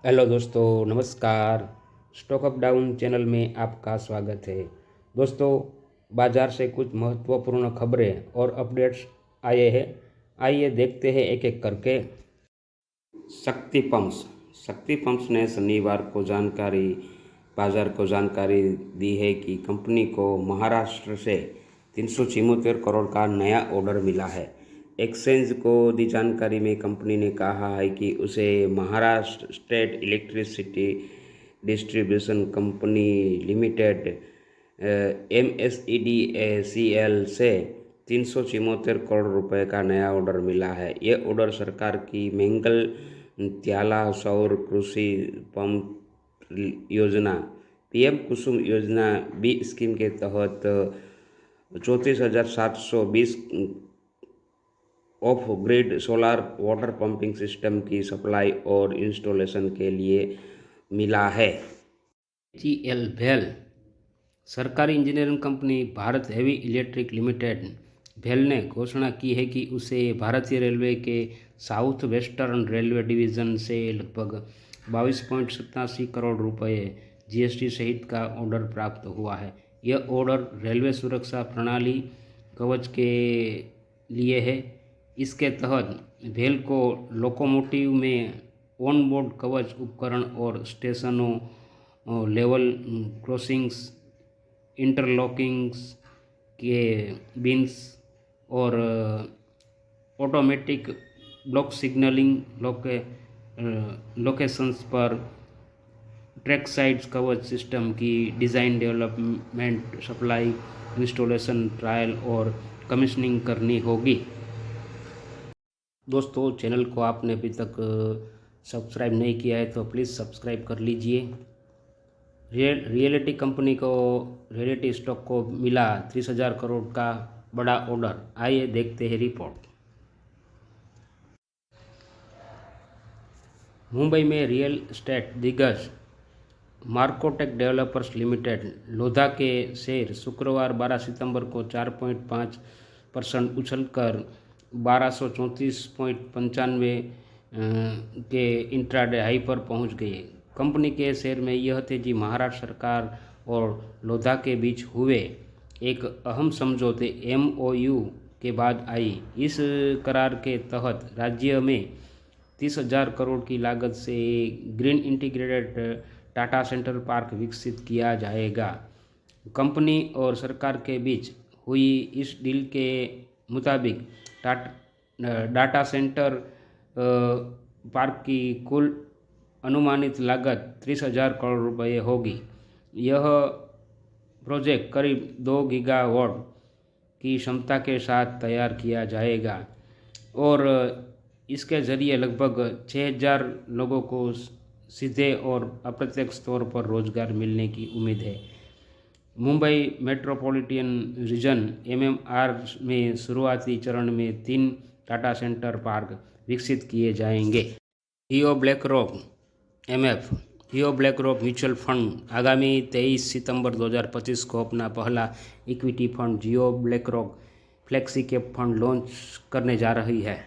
Hello दोस्तों, नमस्कार। Stock up down channel में आपका स्वागत है। दोस्तों, बाजार से कुछ महत्वपूर्ण खबरें और अपडेट्स आए हैं। आइए देखते हैं एक एक करके। शक्ति पंप्स ने शनिवार को बाजार को जानकारी दी है कि कंपनी को महाराष्ट्र से 374 करोड़ का नया ऑर्डर मिला है। एक्सचेंज को दी जानकारी में कंपनी ने कहा है कि उसे Maharashtra state electricity distribution company limited MSEDCL से 374 करोड़ रुपए का नया ऑर्डर मिला है। ये ऑर्डर सरकार की मैंगल त्याला सौर कृषि पंप योजना PM कुसुम योजना बी स्कीम के तहत 34,720 of grid solar water pumping system की सप्लाई और इंस्टॉलेशन के लिए मिला है। HEL भेल सरकारी engineering company Bharat heavy electric limited भेल ने घोषणा की है कि उसे भारतीय रेलवे के साउथ वेस्टर्न रेलवे डिवीज़न से लगभग 22.87 करोड़ रुपए GST सहित का ऑर्डर प्राप्त हुआ है। यह ऑर्डर रेलवे सुरक्षा प्रणाली कवच के लिए है। इसके तहत भेल को लोकोमोटिव में ऑन बोर्ड कवच उपकरण और स्टेशनों, लेवल क्रॉसिंग्स, इंटरलॉकिंग्स के बिन्स और ऑटोमेटिक ब्लॉक सिग्नलिंग लोकेशंस पर ट्रैक साइड कवच सिस्टम की design, development, supply, installation, trial और कमीशनिंग करनी होगी। दोस्तों, चैनल को आपने अभी तक सब्सक्राइब नहीं किया है तो प्लीज़ सब्सक्राइब कर लीजिए। रियलिटी स्टॉक को मिला 30,000 करोड़ का बड़ा ऑर्डर। आइए देखते हैं रिपोर्ट। मुंबई में रियल एस्टेट दिग्गज मार्कोटेक डेवलपर्स लिमिटेड लोधा के शेयर शुक्रवार 12 सितंबर को 4.5% उछलकर 1234.95 के इंट्राडे हाई पर पहुंच गए। कंपनी के शेयर में यह तेजी महाराष्ट्र सरकार और लोधा के बीच हुए एक अहम समझौते MOU के बाद आई। इस करार के तहत राज्य में 30,000 करोड़ की लागत से green integrated Tata centre park विकसित किया जाएगा। कंपनी और सरकार के बीच हुई इस डील के मुताबिक डाटा सेंटर पार्क की कुल अनुमानित लागत 30,000 करोड़ रुपए होगी। यह प्रोजेक्ट करीब 2 गीगावाट की क्षमता के साथ तैयार किया जाएगा और इसके ज़रिए लगभग 6,000 लोगों को सीधे और अप्रत्यक्ष तौर पर रोजगार मिलने की उम्मीद है। मुंबई मेट्रोपॉलिटन रीजन MMR में शुरुआती चरण में 3 टाटा सेंटर पार्क विकसित किए जाएंगे। जियो ब्लैकरॉक म्यूचुअल फंड आगामी 23 सितंबर 2025 को अपना पहला equity fund Jio BlackRock flexi cap fund launch करने जा रही है।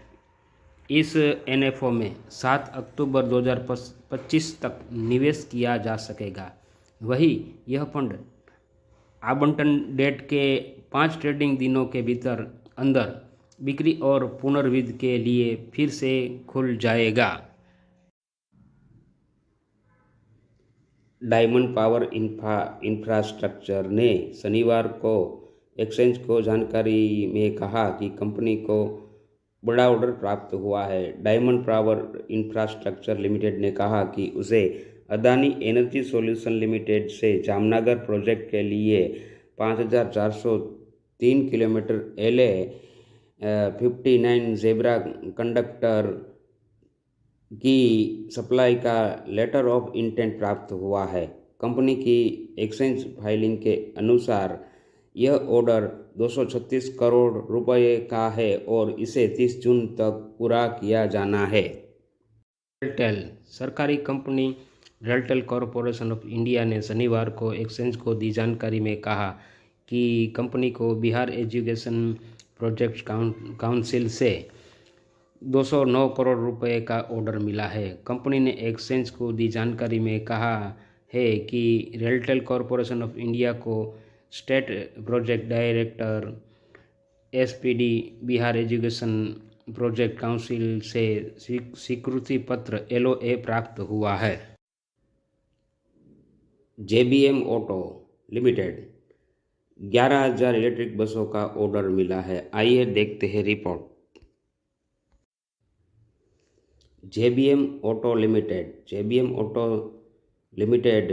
इस NFO में 7 अक्टूबर 2025 तक निवेश किया जा सकेगा। वहीं यह फंड आवंटन डेट के 5 ट्रेडिंग दिनों के अंदर बिक्री और पुनर्विद के लिए फिर से खुल जाएगा। डायमंड पावर इंफ्रास्ट्रक्चर ने शनिवार को एक्सचेंज को जानकारी में कहा कि कंपनी को बड़ा ऑर्डर प्राप्त हुआ है। डायमंड पावर इंफ्रास्ट्रक्चर लिमिटेड ने कहा कि उसे अदानी एनर्जी सॉल्यूशन लिमिटेड से जामनगर प्रोजेक्ट के लिए 5,403 किलोमीटर LA 59 जेब्रा कंडक्टर की सप्लाई का लेटर ऑफ इंटेंट प्राप्त हुआ है। कंपनी की एक्सचेंज फाइलिंग के अनुसार यह ऑर्डर 236 करोड़ रुपए का है और इसे 30 जून तक पूरा किया जाना है। रेलटेल सरकारी company RailTel corporation of India ने शनिवार को एक्सचेंज को दी जानकारी में कहा कि कंपनी को बिहार एजुकेशन प्रोजेक्ट काउंसिल से 209 करोड़ रुपए का ऑर्डर मिला है। कंपनी ने एक्सचेंज को दी जानकारी में कहा है कि रेलटेल कॉरपोरेशन ऑफ इंडिया को state project director SPD Bihar education project council से स्वीकृति पत्र एलओए प्राप्त हुआ है। जेबीएम ऑटो लिमिटेड 11,000 इलेक्ट्रिक बसों का ऑर्डर मिला है। आइए देखते हैं रिपोर्ट। जेबीएम ऑटो लिमिटेड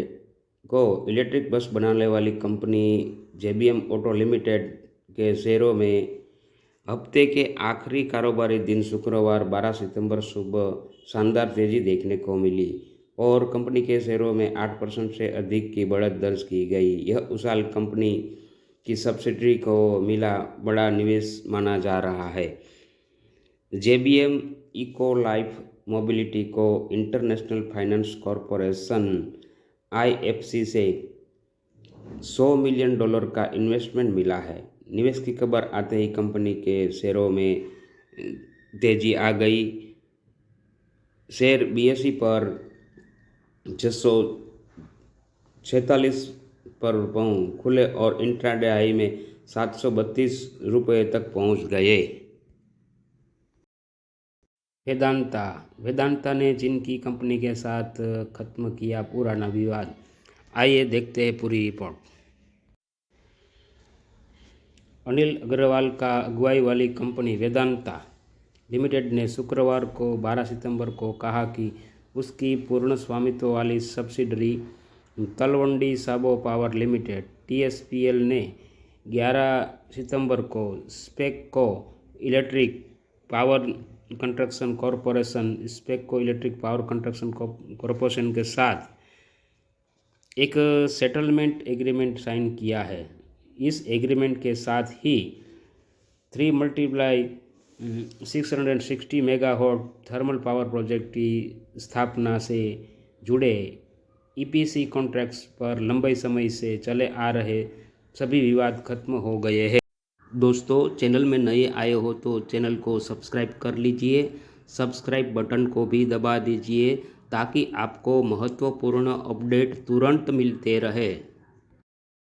को इलेक्ट्रिक बस बनाने वाली कंपनी जेबीएम ऑटो लिमिटेड के शेयरों में हफ्ते के आखिरी कारोबारी दिन शुक्रवार 12 सितंबर सुबह शानदार तेजी देखने को मिली और कंपनी के शेयरों में 8% से अधिक की बढ़त दर्ज की गई। यह उस साल कंपनी की सब्सिडरी को मिला बड़ा निवेश माना जा रहा है। जेबीएम इको लाइफ मोबिलिटी को इंटरनेशनल फाइनेंस कॉरपोरेशन आईएफसी से $100 मिलियन का इन्वेस्टमेंट मिला है। निवेश की खबर आते ही कंपनी के शेयरों में तेजी आ गई। शेयर बीएसई पर 646 पर खुले और इंट्राडे हाई में 732 रुपये तक पहुंच गए। वेदांता ने चीन की कंपनी के साथ खत्म किया पुराना विवाद। आइए देखते हैं पूरी रिपोर्ट। अनिल अग्रवाल का अगुवाई वाली कंपनी वेदांता लिमिटेड ने शुक्रवार को 12 सितंबर को कहा कि उसकी पूर्ण स्वामित्व वाली subsidiary Talwandi Sabo power limited टीएसपीएल ने 11 सितंबर को स्पेको इलेक्ट्रिक पावर कंस्ट्रक्शन कॉरपोरेशन के साथ एक सेटलमेंट एग्रीमेंट साइन किया है। इस एग्रीमेंट के साथ ही 3x660 megawatt thermal power project की स्थापना से जुड़े ईपीसी कॉन्ट्रैक्ट्स पर लंबे समय से चले आ रहे सभी विवाद खत्म हो गए हैं। दोस्तों, चैनल में नए आए हो तो चैनल को सब्सक्राइब कर लीजिए। सब्सक्राइब बटन को भी दबा दीजिए ताकि आपको महत्वपूर्ण अपडेट तुरंत मिलते रहे।